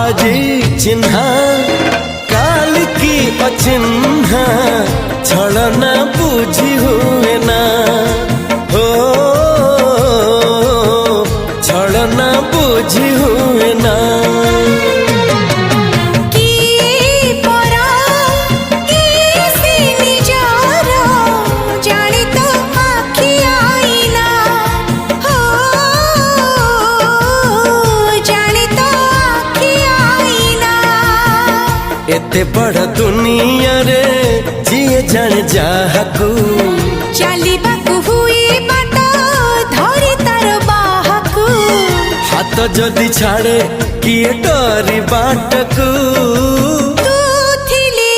आजी चिन्हा काल की अचिन्हा छलना बुझी हुए ना हो छलना बुझी हुए ना एते बड़ दुनिया रे जिए जान जाहकू चलिबाकू हुई बाट धरी तार बाहकू हाथ जदि छाड़े किए डरी बाटकू तू थिली